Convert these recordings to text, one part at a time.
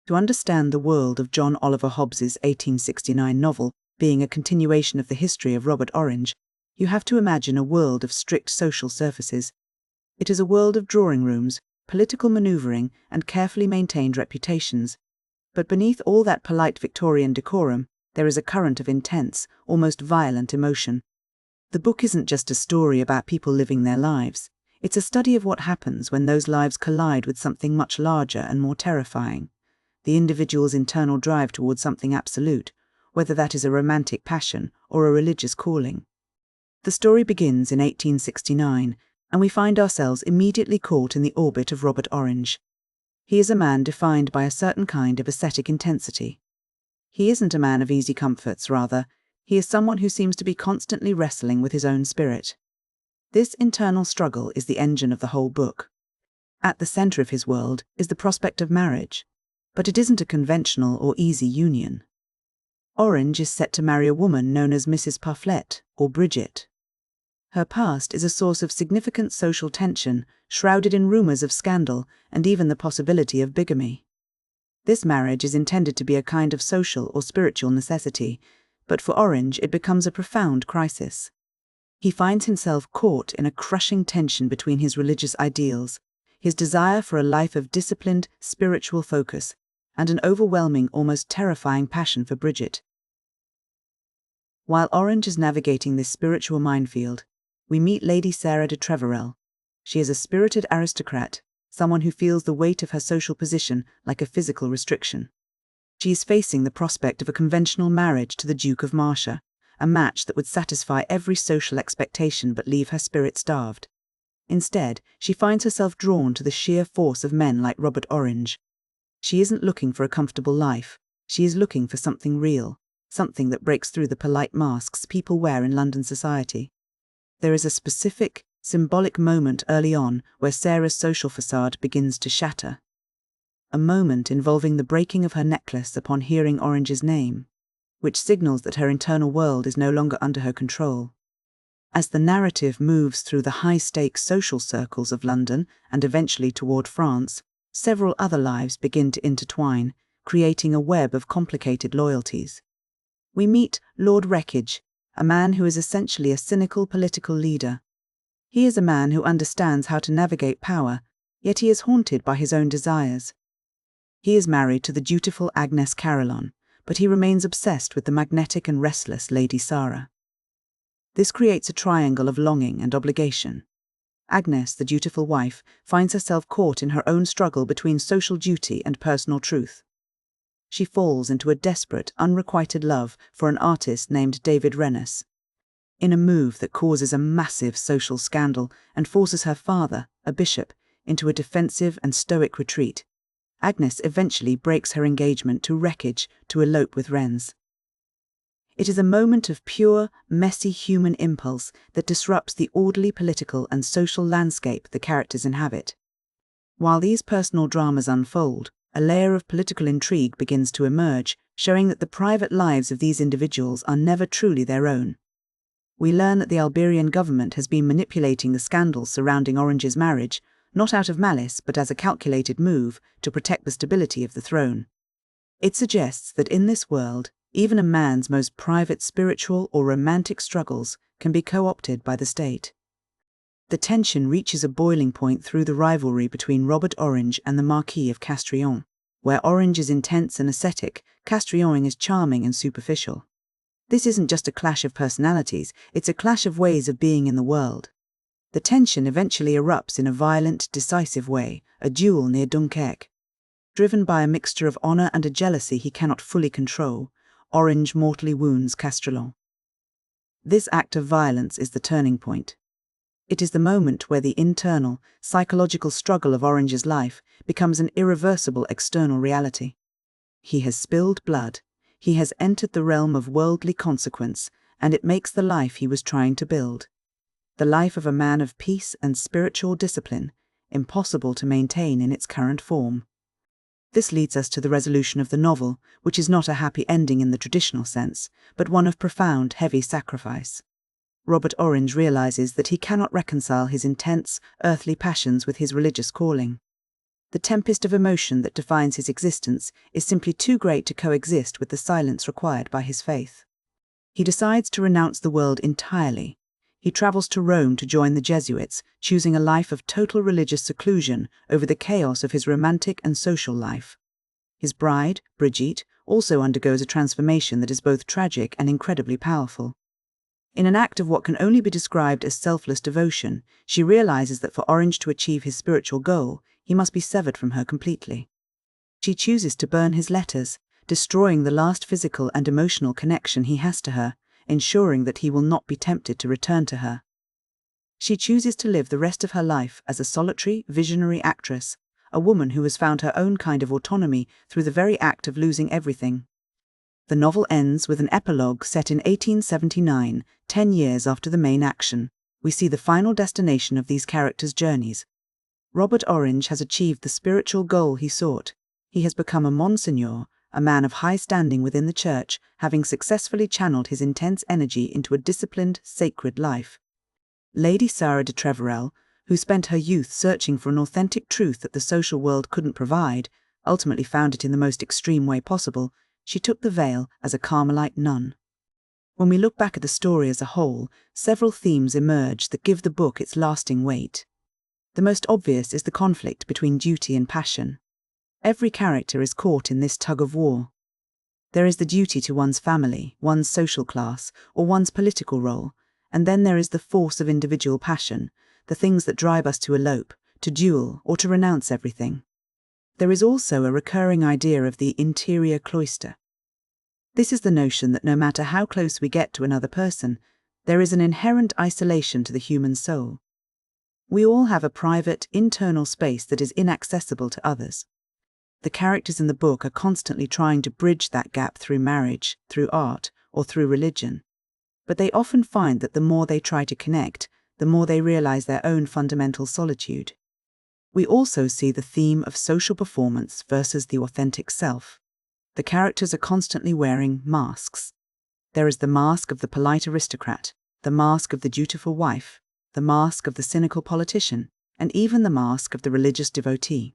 To understand the world of John Oliver Hobbes's 1869 novel being a continuation of the history of Robert Orange, you have to imagine a world of strict social surfaces. It is a world of drawing rooms, political manoeuvring, and carefully maintained reputations. But beneath all that polite Victorian decorum, there is a current of intense, almost violent emotion. The book isn't just a story about people living their lives. It's a study of what happens when those lives collide with something much larger and more terrifying. The individual's internal drive towards something absolute, whether that is a romantic passion or a religious calling. The story begins in 1869, and we find ourselves immediately caught in the orbit of Robert Orange. He is a man defined by a certain kind of ascetic intensity. He isn't a man of easy comforts, rather, he is someone who seems to be constantly wrestling with his own spirit. This internal struggle is the engine of the whole book. At the centre of his world is the prospect of marriage, but it isn't a conventional or easy union. Orange is set to marry a woman known as Mrs. Parflete, or Bridget. Her past is a source of significant social tension, shrouded in rumours of scandal and even the possibility of bigamy. This marriage is intended to be a kind of social or spiritual necessity, but for Orange it becomes a profound crisis. He finds himself caught in a crushing tension between his religious ideals, his desire for a life of disciplined, spiritual focus, and an overwhelming, almost terrifying passion for Bridget. While Orange is navigating this spiritual minefield, we meet Lady Sarah de Trevorel. She is a spirited aristocrat, someone who feels the weight of her social position like a physical restriction. She is facing the prospect of a conventional marriage to the Duke of Marcia, a match that would satisfy every social expectation but leave her spirit starved. Instead, she finds herself drawn to the sheer force of men like Robert Orange. She isn't looking for a comfortable life, she is looking for something real, something that breaks through the polite masks people wear in London society. There is a specific, symbolic moment early on where Sarah's social facade begins to shatter. A moment involving the breaking of her necklace upon hearing Orange's name, which signals that her internal world is no longer under her control. As the narrative moves through the high-stakes social circles of London and eventually toward France, several other lives begin to intertwine, creating a web of complicated loyalties. We meet Lord Wreckage, a man who is essentially a cynical political leader. He is a man who understands how to navigate power, yet he is haunted by his own desires. He is married to the dutiful Agnes Caroline, but he remains obsessed with the magnetic and restless Lady Sarah. This creates a triangle of longing and obligation. Agnes, the dutiful wife, finds herself caught in her own struggle between social duty and personal truth. She falls into a desperate, unrequited love for an artist named David Rennes. In a move that causes a massive social scandal and forces her father, a bishop, into a defensive and stoic retreat, Agnes eventually breaks her engagement to Wreckage to elope with Rennes. It is a moment of pure, messy human impulse that disrupts the orderly political and social landscape the characters inhabit. While these personal dramas unfold, a layer of political intrigue begins to emerge, showing that the private lives of these individuals are never truly their own. We learn that the Alberian government has been manipulating the scandals surrounding Orange's marriage, not out of malice but as a calculated move to protect the stability of the throne. It suggests that in this world, even a man's most private spiritual or romantic struggles can be co-opted by the state. The tension reaches a boiling point through the rivalry between Robert Orange and the Marquis of Castrillon. Where Orange is intense and ascetic, Castrillon is charming and superficial. This isn't just a clash of personalities, it's a clash of ways of being in the world. The tension eventually erupts in a violent, decisive way, a duel near Dunkerque. Driven by a mixture of honour and a jealousy he cannot fully control, Orange mortally wounds Castrillon. This act of violence is the turning point. It is the moment where the internal, psychological struggle of Orange's life becomes an irreversible external reality. He has spilled blood, he has entered the realm of worldly consequence, and it makes the life he was trying to build, the life of a man of peace and spiritual discipline, impossible to maintain in its current form. This leads us to the resolution of the novel, which is not a happy ending in the traditional sense, but one of profound, heavy sacrifice. Robert Orange realizes that he cannot reconcile his intense, earthly passions with his religious calling. The tempest of emotion that defines his existence is simply too great to coexist with the silence required by his faith. He decides to renounce the world entirely. He travels to Rome to join the Jesuits, choosing a life of total religious seclusion over the chaos of his romantic and social life. His bride, Brigitte, also undergoes a transformation that is both tragic and incredibly powerful. In an act of what can only be described as selfless devotion, she realizes that for Orange to achieve his spiritual goal, he must be severed from her completely. She chooses to burn his letters, destroying the last physical and emotional connection he has to her, ensuring that he will not be tempted to return to her. She chooses to live the rest of her life as a solitary, visionary actress, a woman who has found her own kind of autonomy through the very act of losing everything. The novel ends with an epilogue set in 1879, 10 years after the main action. We see the final destination of these characters' journeys. Robert Orange has achieved the spiritual goal he sought. He has become a Monsignor, a man of high standing within the church, having successfully channeled his intense energy into a disciplined, sacred life. Lady Sarah de Treverel, who spent her youth searching for an authentic truth that the social world couldn't provide, ultimately found it in the most extreme way possible. She took the veil as a Carmelite nun. When we look back at the story as a whole, several themes emerge that give the book its lasting weight. The most obvious is the conflict between duty and passion. Every character is caught in this tug-of-war. There is the duty to one's family, one's social class, or one's political role, and then there is the force of individual passion, the things that drive us to elope, to duel, or to renounce everything. There is also a recurring idea of the interior cloister. This is the notion that no matter how close we get to another person, there is an inherent isolation to the human soul. We all have a private, internal space that is inaccessible to others. The characters in the book are constantly trying to bridge that gap through marriage, through art, or through religion. But they often find that the more they try to connect, the more they realize their own fundamental solitude. We also see the theme of social performance versus the authentic self. The characters are constantly wearing masks. There is the mask of the polite aristocrat, the mask of the dutiful wife, the mask of the cynical politician, and even the mask of the religious devotee.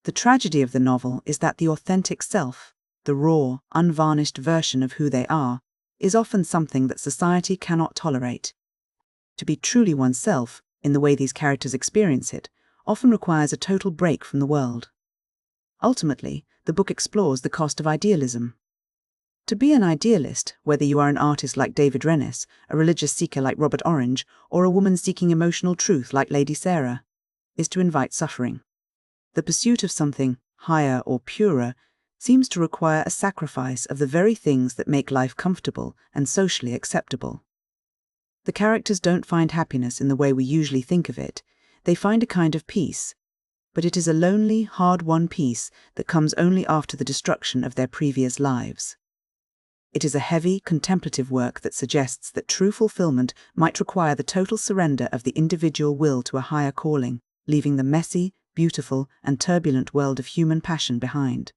The tragedy of the novel is that the authentic self, the raw, unvarnished version of who they are, is often something that society cannot tolerate. To be truly oneself, in the way these characters experience it, often requires a total break from the world. Ultimately, the book explores the cost of idealism. To be an idealist, whether you are an artist like David Rennes, a religious seeker like Robert Orange, or a woman seeking emotional truth like Lady Sarah, is to invite suffering. The pursuit of something higher or purer seems to require a sacrifice of the very things that make life comfortable and socially acceptable. The characters don't find happiness in the way we usually think of it. They find a kind of peace, but it is a lonely, hard-won peace that comes only after the destruction of their previous lives. It is a heavy, contemplative work that suggests that true fulfillment might require the total surrender of the individual will to a higher calling, leaving the messy, beautiful, and turbulent world of human passion behind.